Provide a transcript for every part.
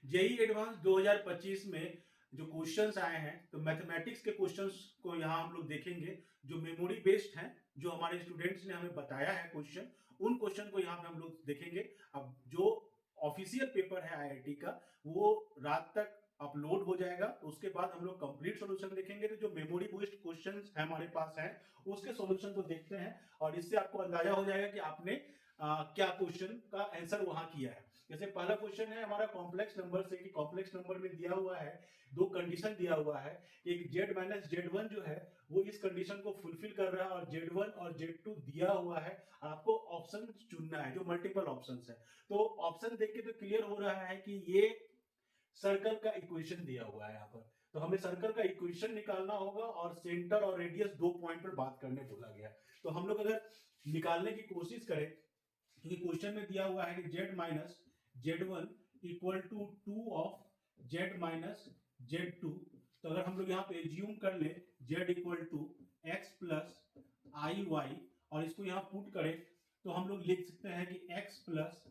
JEE advance 2025 में जो questions आए हैं, तो मैथमेटिक्स के क्वेश्चंस को यहाँ हम लोग देखेंगे जो मेमोरी बेस्ड हैं, जो हमारे स्टूडेंट्स ने हमें बताया है क्वेश्चन, उन क्वेश्चन को यहाँ पे हम लोग देखेंगे। अब जो ऑफिशियल पेपर है आईआईटी का, वो रात तक अपलोड हो जाएगा। उसके बाद हम लोग कंप्लीट सॉल्यूशन देखेंगे। तो जो मेमोरी बेस्ड क्वेश्चंस हमारे पास हैं, उसके सॉल्यूशन को देखते हैं और इससे आपको अंदाजा हो जाएगा कि आपने क्या क्वेश्चन का आंसर वहां किया है। जैसे पहला क्वेश्चन है हमारा कॉम्प्लेक्स नंबर से, कि कॉम्प्लेक्स नंबर में दिया हुआ है, दो कंडीशन दिया हुआ है। एक z माइनस जेड वन जो है वो इस कंडीशन को फुलफिल कर रहा है, और z1 और z2 दिया हुआ है। आपको ऑप्शन चुनना है, जो मल्टीपल ऑप्शन है। तो ऑप्शन देख के तो क्लियर हो रहा है कि ये सर्कल का इक्वेशन दिया हुआ है यहाँ पर। तो हमें सर्कल का इक्वेशन निकालना होगा, और सेंटर और रेडियस दो पॉइंट पर बात करने बोला गया। तो हम लोग अगर निकालने की कोशिश करें, क्योंकि क्वेश्चन में दिया हुआ है कि z minus z one equal to two of z minus z two. तो अगर हम लोग यहाँ पे एज्यूम कर ले z equal to x plus i y, और इसको यहाँ पुट करें, तो हम लोग लिख सकते हैं कि x plus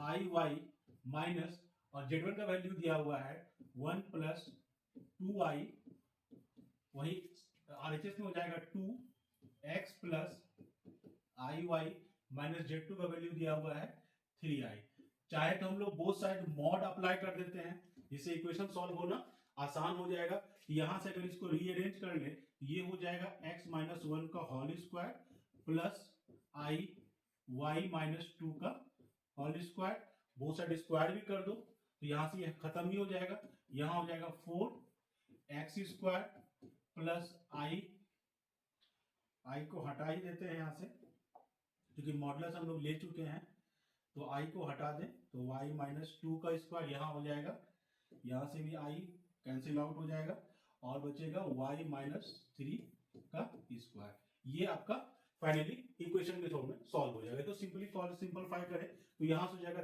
i y minus, और z1 का वैल्यू दिया हुआ है 1 प्लस टू आई, वही RHS में हो जाएगा 2x plus i y minus z two का वैल्यू दिया हुआ है 3i। चाहे तो हम लोग बोथ साइड मॉड अप्लाई कर देते हैं, जिससे इक्वेशन सॉल्व होना आसान हो जाएगा। यहां से अगर इसको रीअरेंज कर ले, ये हो जाएगा x माइनस वन का whole square plus i y minus two का whole square. Both side square भी कर दो, तो यहां से यह खत्म ही हो जाएगा। यहां हो जाएगा 4x स्क्वायर प्लस आई को हटा ही देते हैं यहां से, क्योंकि मॉडुलस हम लोग ले चुके हैं। तो आई को हटा दें तो y माइनस टू का स्क्वायर यहाँ हो जाएगा, यहाँ से भी i कैंसिल आउट हो जाएगा, और बचेगा y माइनस थ्री का स्क्वायर। ये आपका फाइनली इक्वेशन के फॉर्म में सॉल्व हो जाएगा। तो सिंपली सिंपलीफाई करें तो यहाँ से हो जाएगा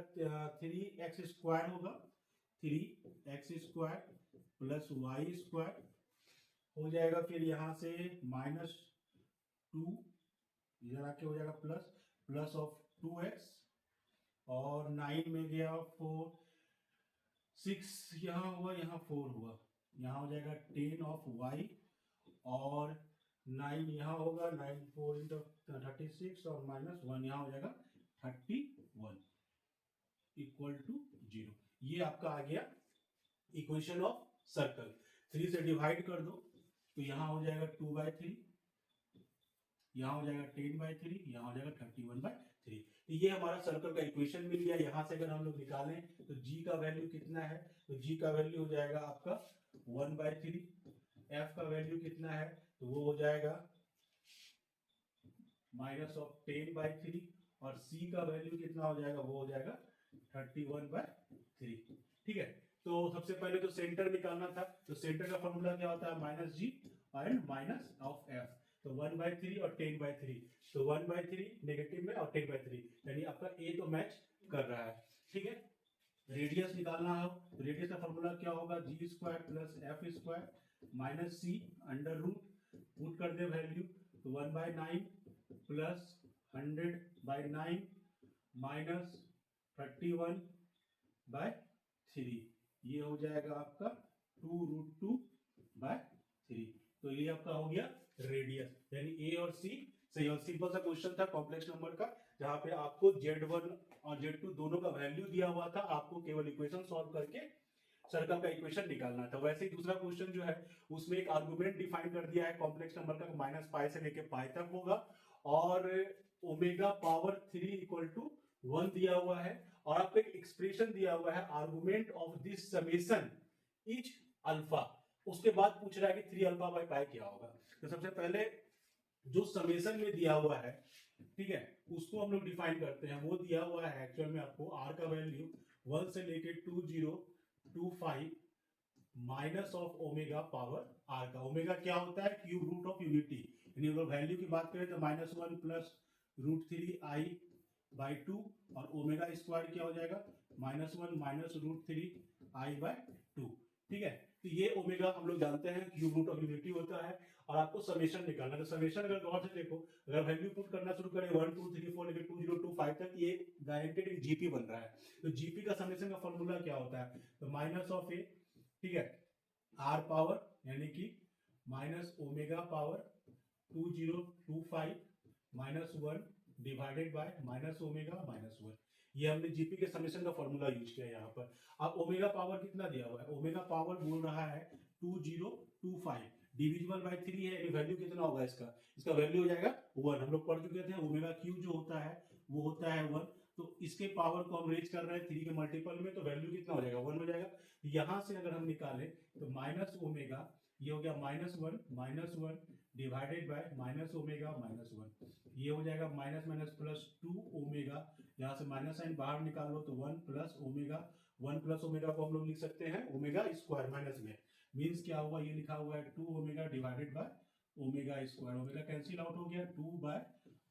3x स्क्वायर होगा, 3x square plus y square हो जाएगा। फिर यहाँ से माइनस टू, इधर आके हो जाएगा प्लस, प्लस ऑफ 2x, और 9 में गया 4, 6 यहाँ हुआ, यहाँ 4 हुआ, यहाँ हो जाएगा 10 ऑफ y, और 9 यहाँ होगा, 9 4 इंटू 36, और माइनस 1 यहाँ हो जाएगा 31 इक्वल टू 0। ये आपका आ गया इक्वेशन ऑफ सर्कल। 3 से डिवाइड कर दो तो यहाँ हो जाएगा 2/3, यहाँ हो जाएगा 10/3, यहाँ हो जाएगा 31/3। तो ये हमारा सर्कल का इक्वेशन मिल गया। यहाँ से अगर हम लोग निकालें तो g का वैल्यू कितना है, तो g का वैल्यू हो जाएगा आपका 1/3। f का वैल्यू कितना है, तो वो हो जाएगा माइनस ऑफ 10/3, और c का वैल्यू कितना हो जाएगा, वो हो जाएगा 31/3। ठीक है। तो सबसे पहले तो सेंटर निकालना था, तो सेंटर का फॉर्मूला क्या होता है, minus g and minus of f. तो 1/3 और 10/3, तो 1/3 नेगेटिव में और 10/3, यानी आपका ए तो मैच कर रहा है। ठीक है। रेडियस निकालना है, तो रेडियस का फॉर्मूला क्या होगा, g square plus f square minus c under root, put कर दे वैल्यू, तो 1/9 प्लस 100/9 माइनस 31/3, ये हो जाएगा आपका 2√2/3। तो ये आपका हो गया रेडियस, यानी ए और सी सही। और सिंपल सा क्वेश्चन था कॉम्प्लेक्स नंबर का, जहां पे आपको z1 और z2 दोनों का वैल्यू दिया हुआ था, आपको केवल इक्वेशन सॉल्व करके सर्कल का इक्वेशन निकालना था। वैसे ही दूसरा क्वेश्चन जो है उसमें एक आर्गुमेंट डिफाइन कर दिया है कॉम्प्लेक्स नंबर का, माइनस पाई से लेके पाई तक होगा, और ओमेगा पावर 3 इक्वल टू 1 दिया हुआ है, और आपको एक एक्सप्रेशन दिया हुआ है argument of this summation etch alpha. उसके बाद पूछ रहा है कि 3 अल्फा बाई पाई क्या होगा। तो सबसे पहले जो समेशन में दिया हुआ है, ठीक है, उसको हम लोग डिफाइन करते हैं। वो दिया हुआ है एक्चुअल में आपको r का वैल्यू 1 से लेके 2025 minus of omega power r का। ओमेगा क्या होता है, क्यूब रूट ऑफ यूनिटी, यानी अगर वैल्यू की बात करें तो -1 प्लस √3i/2, और ओमेगा स्क्वायर क्या हो जाएगा, -1 माइनस √3i/2। ठीक है। तो ये ओमेगा हम लोग जानते हैं क्यूब रूट ऑफ यूनिटी होता है। और आपको समेशन निकालना है, तो समेशन अगर गौर से देखो, अगर वैल्यू पुट करना शुरू करें 1 2 3 4 लेके 2025 तक, ये डायरेक्टेड एक जीपी बन रहा है। तो जीपी का समेशन का फॉर्मूला क्या होता है, तो माइनस ऑफ ए, ठीक है, आर पावर यानी कि minus omega power 2025 minus 1 divided by minus omega minus 1। ये हमने जीपी के समेशन का फॉर्मूला यूज किया यहाँ पर। अब ओमेगा पावर कितना दिया हुआ है, ओमेगा पावर बोल रहा है 2025 डिविजिबल बाय 3 है, ये वैल्यू कितना होगा इसका, इसका वैल्यू हो जाएगा 1। हम लोग पढ़ चुके थे ओमेगा क्यू जो होता है वो होता है 1। तो इसके पावर को हम रेज कर रहे हैं 3 के मल्टीपल में, तो वैल्यू कितना हो जाएगा 1 हो जाएगा। यहां से अगर हम निकालें तो माइनस ओमेगा, ये हो गया minus one divided by minus omega minus 1, ये हो जाएगा माइनस माइनस प्लस 2 ओमेगा, यहाँ से माइनस साइन बाहर निकाल लो तो 1 प्लस ओमेगा, 1 प्लस ओमेगा को हम लोग लिख सकते हैं ओमेगा स्क्वायर माइनस में, मीन्स क्या हुआ, ये लिखा हुआ है 2 omega divided by omega square, omega cancel out हो गया 2 बाय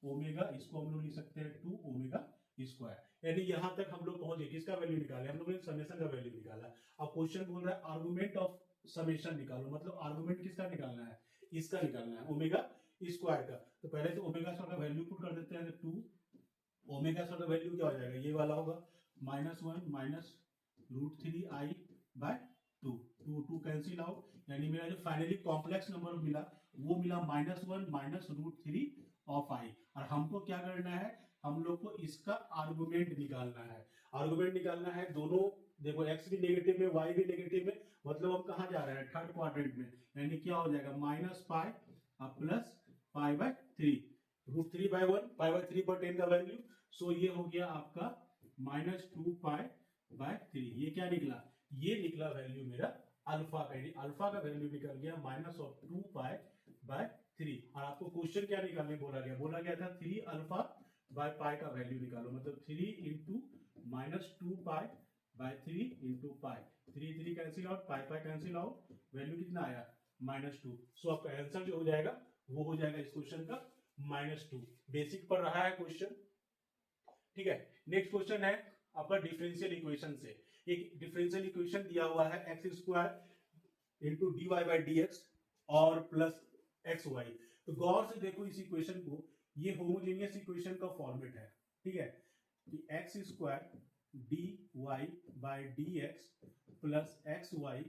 ओमेगा, इसको हम लोग लिख सकते हैं 2 ओमेगा स्क्वायर। यानी यहां तक हम लोग पहुंचे, किसका वैल्यू निकाले, हम लोग ने समेशन का वैल्यू निकाला। अब क्वेश्चन बोल रहा है आर्गुमेंट ऑफ समेशन निकालो, मतलब आर्गुमेंट किसका निकालना है, इसका निकालना है ओमेगा स्क्वायर का। तो पहले तो ओमेगा स्क्वायर का वैल्यू पुट कर देते हैं, तो 2 ओमेगा स्क्वायर का वैल्यू क्या हो जाएगा, ये वाला होगा -1 minus √3i bye 2, 2 cancel out, यानी मेरा जो फाइनली कॉम्प्लेक्स नंबर मिला वो मिला -1 माइनस √3 ऑफ i। और हमको क्या करना है, हम लोग को इसका आर्गुमेंट निकालना है। आर्गुमेंट निकालना है दोनों, देखो x भी नेगेटिव में y भी नेगेटिव में, मतलब हम कहाँ जा रहे हैं, थर्ड क्वाड्रेंट में, यानी क्या हो जाएगा minus pi plus pi by 3, √3 by 1 pi by 3 पर 10 का वैल्यू, सो ये हो गया आपका -2 पाई बाय 3। ये क्या निकला, ये निकला वैल्यू मेरा अल्फा का, यानी अल्फा का वैल्यू निकल गया -2 पाई बाय 3। और आपको क्वेश्चन क्या निकालने बोला गया था 3 अल्फा बाय पाई का वैल्यू निकालो, मतलब 3 into -2 pi by 3 into pi, 3 cancel out, pi cancel out, value कितना आया -2। सो आपका आंसर जो हो जाएगा वो हो जाएगा इस क्वेश्चन का -2। बेसिक पर रहा है क्वेश्चन, ठीक है। नेक्स्ट क्वेश्चन है आपका डिफरेंशियल इक्वेशन से। एक डिफरेंशियल इक्वेशन दिया हुआ है x square into d y by d x और प्लस एक्स वाई। तो गौर से देखो इस इक्वेशन को, ये होमोजेनियस इक्वेशन का फॉर्मेट है, ठीक है, कि x square d y by d x plus x y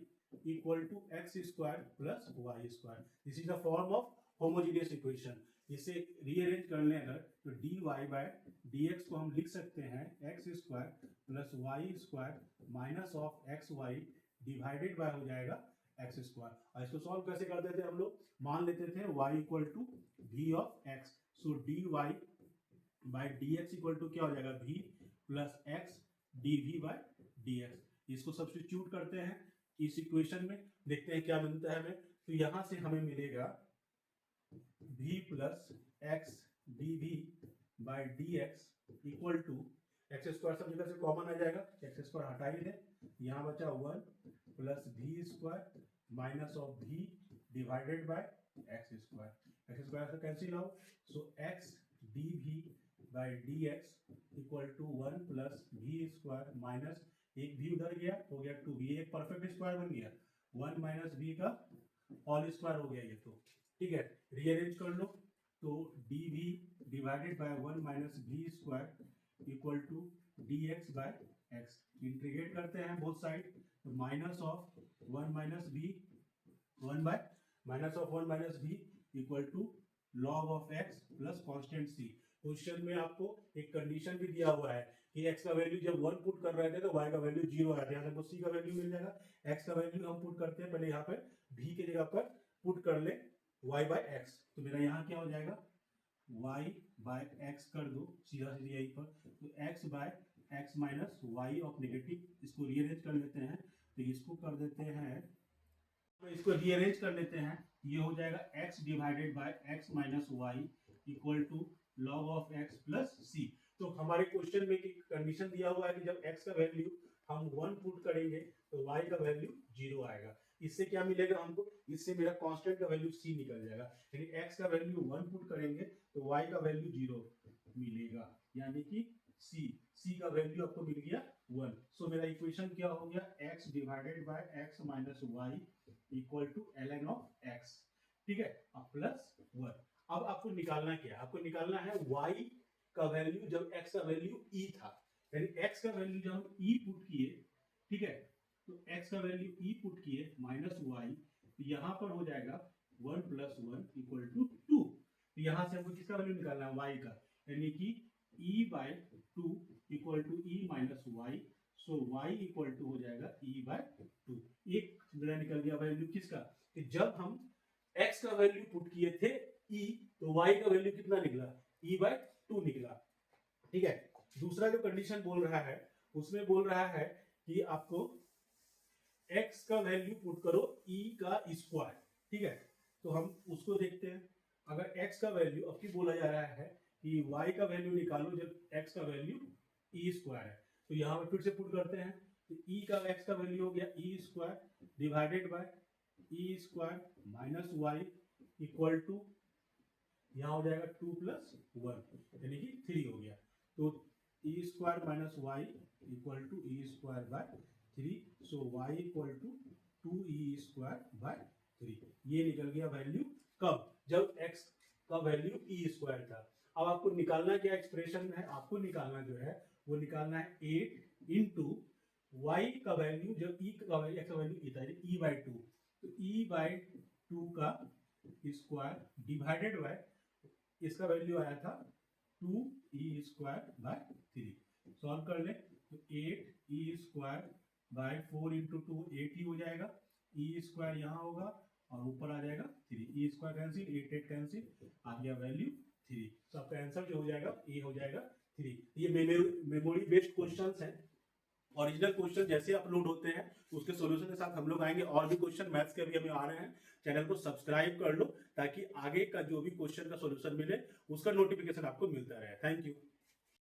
equal to x square plus y square. This is the form of homogeneous equation. इसे रीअरेंज कर लें अगर, तो d y by d x को हम लिख सकते हैं x square plus y square minus of x y divided by हो जाएगा एक्स स्क्वायर। और इसको सॉल्व कैसे करते थे हम लोग, मान लेते थे y equal to v of x, so d y by d x equal to क्या हो जाएगा v plus x d v by d x. इसको सब्स्टिट्यूट करते हैं इस इक्वेशन में, देखते हैं क्या मिलता है हमें। तो यहां से हमें मिलेगा v plus x d v by d x equal to x square सब जगह से कॉमन आ जाएगा, एक्स स्क्वायर हटा ही दें, यहाँ बचा 1 plus v square minus of v divided by x square से cancel out, so x d v by d x equal to 1 plus v square minus एक v उधर गया, हो गया 2v, एक परफेक्ट स्क्वायर बन गया, 1 माइनस v का होल स्क्वायर हो गया ये, तो ठीक है। रीअरेंज कर लो, तो dv divided by 1 minus v square equal to dx by x, integrate करते हैं बोथ साइड, तो minus of 1 minus v 1 by minus of 1 minus v equal to log of x plus constant c. Question में आपको एक condition भी दिया हुआ है कि x का वैल्यू जब 1 पुट कर रहे थे तो y का वैल्यू 0 आया था, यहाँ से c का वैल्यू मिल जाएगा, x का वैल्यू हम पुट करते हैं, पहले यहाँ पर v की जगह पर पुट कर ले y बाय एक्स, तो मेरा यहाँ क्या हो जाएगा y बाय एक्स कर दो सीधा सीधा यहीं पर, तो x by x minus y of negative, इसको रीअरेंज कर लेते हैं, तो इसको कर देते हैं, तो इसको रीअरेंज कर लेते हैं, ये हो जाएगा x divided by x minus y equal to log of x plus c। तो हमारे क्वेश्चन में कंडीशन दिया हुआ है कि जब x का वैल्यू हम 1 पुट करेंगे तो y का वैल्यू 0 आएगा। इससे क्या मिलेगा हमको, इससे मेरा कांस्टेंट का वैल्यू c निकल जाएगा, यानी x का वैल्यू 1 पुट करेंगे तो y का वैल्यू 0 मिलेगा, यानी कि c। c का वैल्यू आपको मिल गया 1। सो मेरा इक्वेशन क्या हो गया, x divided by x minus y equal to ln of x, ठीक है, अब प्लस 1। अब आपको निकालना क्या है, आपको निकालना है y का वैल्यू जब x का वैल्यू e था, यानी x का वैल्यू जब हम e पुट किए, ठीक है, तो x का वैल्यू e पुट किए माइनस y, तो यहाँ पर हो जाएगा 1 प्लस 1 इक्वल टू 2। तो यहाँ से हमको किसका वैल्यू निकालना है, y का, यानी कि e by 2 equal to e minus y, so y equal to हो जाएगा e बाय 2। एक मेरा निकल गया वैल्यू किसका, कि जब हम x का वैल्यू पुट किए थे e, तो y का वैल्यू कितना निकला, e बाय 2 निकला, ठीक है। दूसरा जो कंडीशन बोल रहा है उसमें बोल रहा है कि आपको x का वैल्यू पुट करो e का स्क्वायर, ठीक है, तो हम उसको देखते हैं। अगर x का वैल्यू, अब की बोला जा रहा है कि y का वैल्यू निकालो जब x का वैल्यू e स्क्वायर है, तो यहाँ पे फिर से पुट करते हैं, तो e का x का वैल्यू हो गया e square divided by e square minus y equal to, यहाँ हो जाएगा 2 प्लस 1 यानी कि 3 हो गया, तो e square minus y equal to e square by 3, so y equal to 2e square by 3। ये निकल गया वैल्यू कब, जब x का वैल्यू e स्क्वायर था। अब आपको निकालना क्या एक्सप्रेशन है, आपको निकालना जो है वो निकालना है 8 इंटू वाई का वैल्यू, जब e का वैल्यू x का वैल्यू e था, e बाय 2, तो e बाय 2 का स्क्वायर डिवाइडेड बाय इसका वैल्यू आया था 2e स्क्वायर बाय 3। सॉल्व कर ले तो 8e स्क्वायर बाय 4 इंटू 2 8 ही हो जाएगा, e स्क्वायर यहाँ होगा और ऊपर आ जाएगा 3, e स्क्वायर कैंसिल, 8 8 कैंसिल, आ गया वैल्यू 3। तो आपका आंसर जो हो जाएगा ए हो जाएगा 3। ये मेमोरी बेस्ड क्वेश्चंस हैं। ओरिजिनल क्वेश्चन जैसे अपलोड होते हैं उसके सॉल्यूशन के साथ हम लोग आएंगे, और भी क्वेश्चन मैथ्स के भी हमें आ रहे हैं। चैनल को सब्सक्राइब कर लो ताकि आगे का जो भी क्वेश्चन का सॉल्यूशन मिले उसका नोटिफिकेशन आपको मिलता रहे। Thank you.